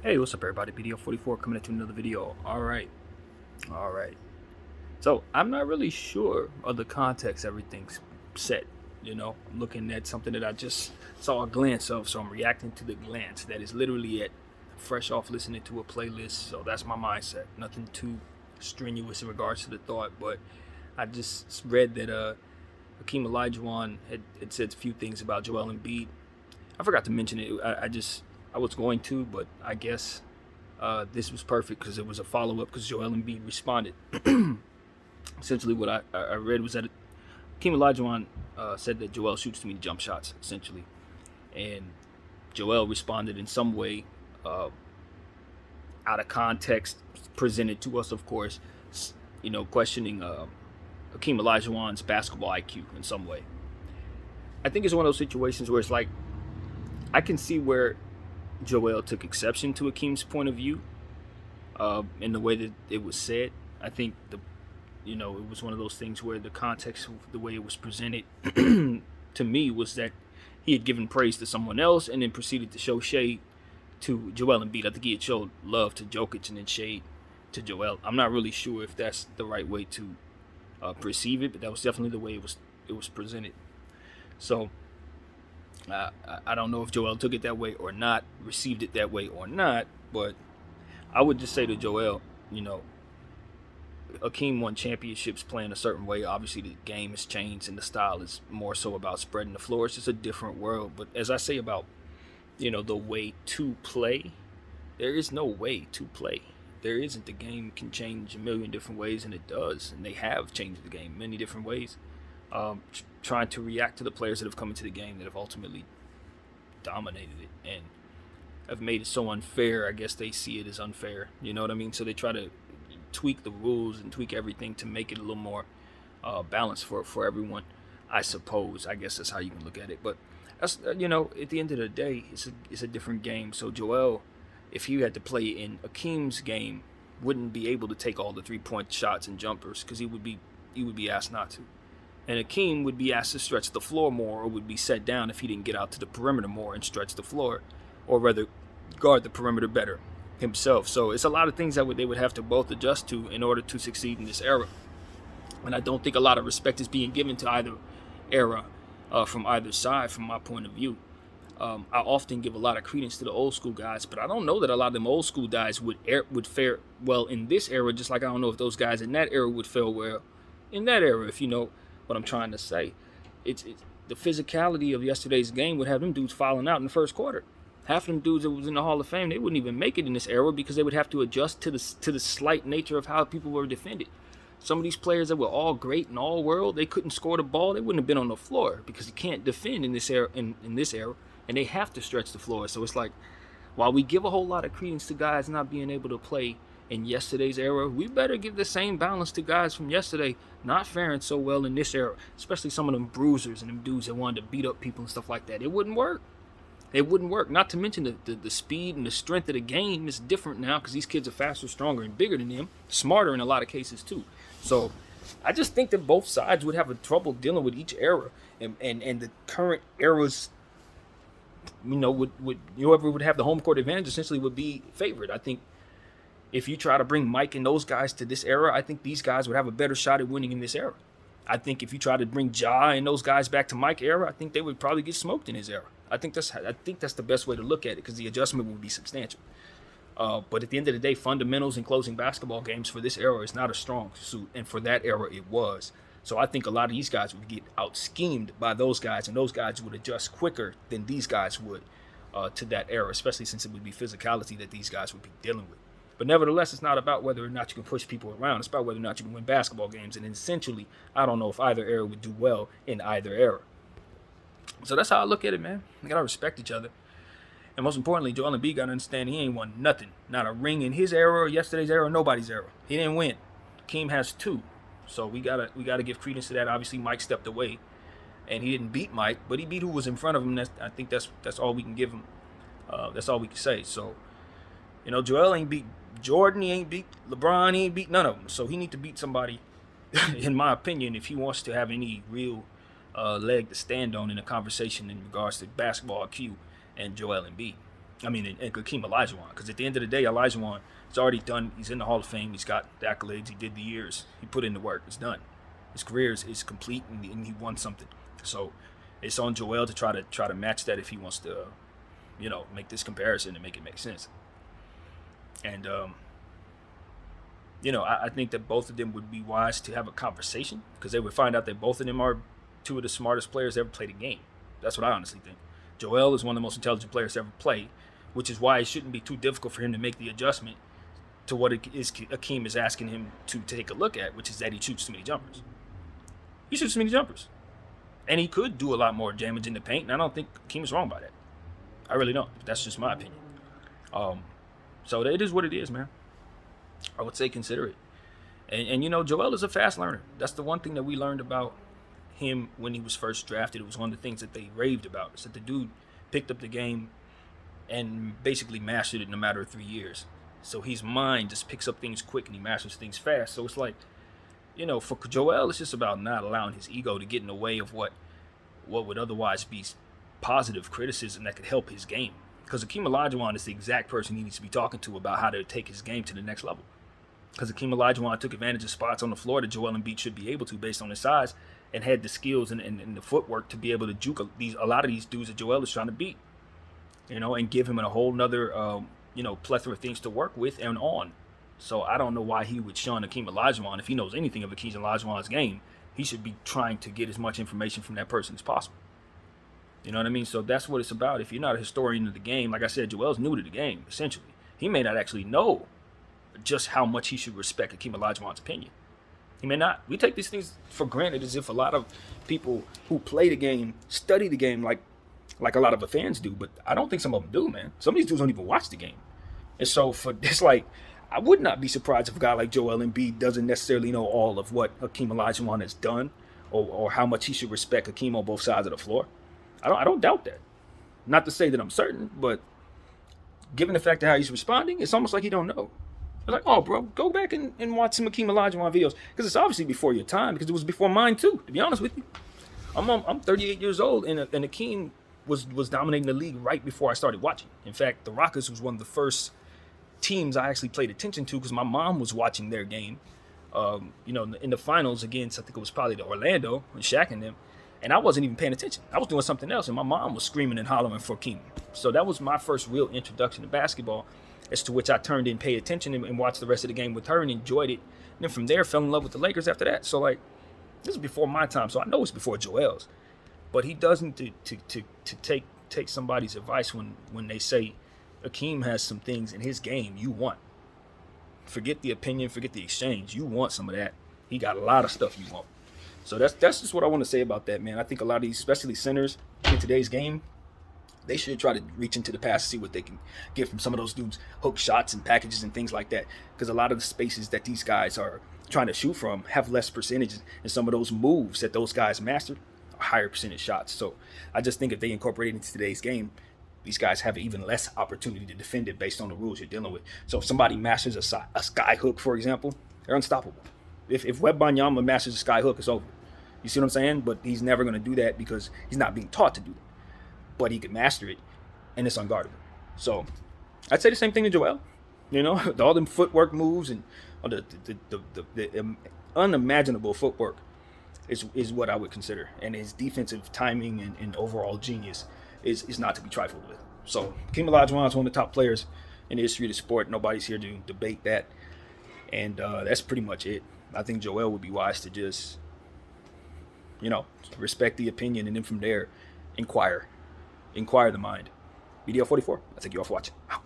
Hey, what's up, everybody? BDO 44 coming at you another video. All right. So I'm not really sure of the context everything's set. I'm looking at something that I just saw a glance of, so I'm reacting to the glance that is literally at fresh off listening to a playlist. So that's my mindset. Nothing too strenuous in regards to the thought, but I just read that Hakeem Olajuwon had said a few things about Joel Embiid. I forgot to mention it. I was going to, but I guess this was perfect because it was a follow up because Joel Embiid responded. Essentially, what I read was that Hakeem Olajuwon said that Joel shoots too many jump shots, essentially, and Joel responded in some way, uh, out of context, presented to us, of course, questioning Hakeem Olajuwon's basketball IQ in some way. I think it's one of those situations where it's like I can see where Joel took exception to Hakeem's point of view, in the way that it was said. I think it was one of those things where the context of the way it was presented to me was that he had given praise to someone else and then proceeded to show shade to Joel Embiid. I think he had showed love to Jokic and then shade to Joel. I'm not really sure if that's the right way to perceive it, but that was definitely the way it was presented. So I don't know if Joel took it that way or not, received it that way or not, but I would just say to Joel, you know, Akeem won championships playing a certain way. Obviously, the game has changed and the style is more so about spreading the floor. It's just a different world. But as I say about, the way to play, there is no way to play. There isn't. The game can change a million different ways, and it does. And they have changed the game many different ways. Trying to react to the players that have come into the game that have ultimately dominated it and have made it so unfair. I guess they see it as unfair. You know what I mean? So they try to tweak the rules and tweak everything to make it a little more balanced for everyone. I suppose. I guess that's how you can look at it. But that's at the end of the day, it's a different game. So Joel, if he had to play in Akeem's game, wouldn't be able to take all the 3-point shots and jumpers because he would be asked not to. And Akeem would be asked to stretch the floor more, or would be set down if he didn't get out to the perimeter more and stretch the floor, or rather guard the perimeter better himself. So it's a lot of things that they would have to both adjust to in order to succeed in this era. And I don't think a lot of respect is being given to either era, from either side, from my point of view. I often give a lot of credence to the old school guys, but I don't know that a lot of them old school guys would fare well in this era, just like I don't know if those guys in that era would fare well in that era, if you know what I'm trying to say. It's the physicality of yesterday's game would have them dudes falling out in the first quarter. Half of them dudes that was in the Hall of Fame, they wouldn't even make it in this era because they would have to adjust to the slight nature of how people were defended. Some of these players that were all great in all world, they couldn't score the ball. They wouldn't have been on the floor because you can't defend in this era. In this era, and they have to stretch the floor. So it's like, while we give a whole lot of credence to guys not being able to play in yesterday's era, we better give the same balance to guys from yesterday not faring so well in this era, especially some of them bruisers and them dudes that wanted to beat up people and stuff like that. It wouldn't work. It wouldn't work. Not to mention the speed and the strength of the game is different now because these kids are faster, stronger, and bigger than them, smarter in a lot of cases too. So I just think that both sides would have a trouble dealing with each era, and the current eras, would whoever would have the home court advantage essentially would be favored. I think if you try to bring Mike and those guys to this era, I think these guys would have a better shot at winning in this era. I think if you try to bring Ja and those guys back to Mike era, I think they would probably get smoked in his era. I think that's the best way to look at it because the adjustment would be substantial. But at the end of the day, fundamentals in closing basketball games for this era is not a strong suit, and for that era it was. So I think a lot of these guys would get out schemed by those guys, and those guys would adjust quicker than these guys would, to that era, especially since it would be physicality that these guys would be dealing with. But nevertheless, it's not about whether or not you can push people around. It's about whether or not you can win basketball games. And essentially, I don't know if either era would do well in either era. So that's how I look at it, man. We gotta respect each other. And most importantly, Joel Embiid gotta understand he ain't won nothing. Not a ring in his era, or yesterday's era, or nobody's era. He didn't win. Keem has 2. So we gotta give credence to that. Obviously, Mike stepped away, and he didn't beat Mike, but he beat who was in front of him. I think that's all we can give him. That's all we can say. So Joel ain't beat Jordan. He ain't beat LeBron. He ain't beat none of them. So he need to beat somebody, in my opinion, if he wants to have any real leg to stand on in a conversation in regards to basketball IQ and Joel Embiid. I mean, and Hakeem Olajuwon, because at the end of the day, Olajuwon is already done. He's in the Hall of Fame. He's got the accolades. He did the years. He put in the work. It's done. His career is complete, and he won something. So it's on Joel to try to match that if he wants to, make this comparison and make it make sense. And I think that both of them would be wise to have a conversation because they would find out that both of them are two of the smartest players ever played a game. That's what I honestly think. Joel is one of the most intelligent players to ever play, which is why it shouldn't be too difficult for him to make the adjustment to what it is Hakeem is asking him to take a look at, which is that he shoots too many jumpers. He shoots too many jumpers. And he could do a lot more damage in the paint, and I don't think Hakeem is wrong by that. I really don't. That's just my opinion. So it is what it is, man. I would say consider it. And Joel is a fast learner. That's the one thing that we learned about him when he was first drafted. It was one of the things that they raved about. Is that the dude picked up the game and basically mastered it in a matter of 3 years. So his mind just picks up things quick and he masters things fast. So it's like, for Joel, it's just about not allowing his ego to get in the way of what would otherwise be positive criticism that could help his game. Because Hakeem Olajuwon is the exact person he needs to be talking to about how to take his game to the next level. Because Hakeem Olajuwon took advantage of spots on the floor that Joel Embiid should be able to based on his size and had the skills and the footwork to be able to juke a lot of these dudes that Joel is trying to beat. And give him a whole nother, plethora of things to work with and on. So I don't know why he would shun Hakeem Olajuwon. If he knows anything of Hakeem Olajuwon's game, he should be trying to get as much information from that person as possible. You know what I mean? So that's what it's about. If you're not a historian of the game, like I said, Joel's new to the game, essentially. He may not actually know just how much he should respect Hakeem Olajuwon's opinion. He may not. We take these things for granted as if a lot of people who play the game study the game like a lot of the fans do, but I don't think some of them do, man. Some of these dudes don't even watch the game. And so I would not be surprised if a guy like Joel Embiid doesn't necessarily know all of what Hakeem Olajuwon has done or how much he should respect Hakeem on both sides of the floor. I don't doubt that. Not to say that I'm certain, but given the fact of how he's responding, it's almost like he don't know. It's like, oh, bro, go back and watch some Hakeem Olajuwon videos. Because it's obviously before your time, because it was before mine too, to be honest with you. I'm 38 years old, and Hakeem was dominating the league right before I started watching. In fact, the Rockets was one of the first teams I actually paid attention to because my mom was watching their game. In the finals against, I think it was probably the Orlando and Shaq and them. And I wasn't even paying attention. I was doing something else, and my mom was screaming and hollering for Hakeem. So that was my first real introduction to basketball, as to which I turned in, paid attention, and watched the rest of the game with her and enjoyed it. And then from there, fell in love with the Lakers after that. So, this is before my time, so I know it's before Joel's. But he doesn't to take somebody's advice when they say Hakeem has some things in his game you want. Forget the opinion, forget the exchange. You want some of that. He got a lot of stuff you want. So that's just what I want to say about that, man. I think a lot of these, especially centers in today's game, they should try to reach into the past and see what they can get from some of those dudes, hook shots and packages and things like that. Because a lot of the spaces that these guys are trying to shoot from have less percentages, and some of those moves that those guys mastered are higher percentage shots. So I just think if they incorporate it into today's game, these guys have even less opportunity to defend it based on the rules you're dealing with. So if somebody masters a sky hook, for example, they're unstoppable. If Wembanyama masters a sky hook, it's over. You see what I'm saying? But he's never going to do that because he's not being taught to do that. But he can master it, and it's unguardable. So I'd say the same thing to Joel. All them footwork moves and the unimaginable footwork is what I would consider. And his defensive timing and overall genius is not to be trifled with. So Hakeem Olajuwon is one of the top players in the history of the sport. Nobody's here to debate that. And that's pretty much it. I think Joel would be wise to just, respect the opinion, and then from there, inquire the mind. BDL 44, I thank you all for watching. Out.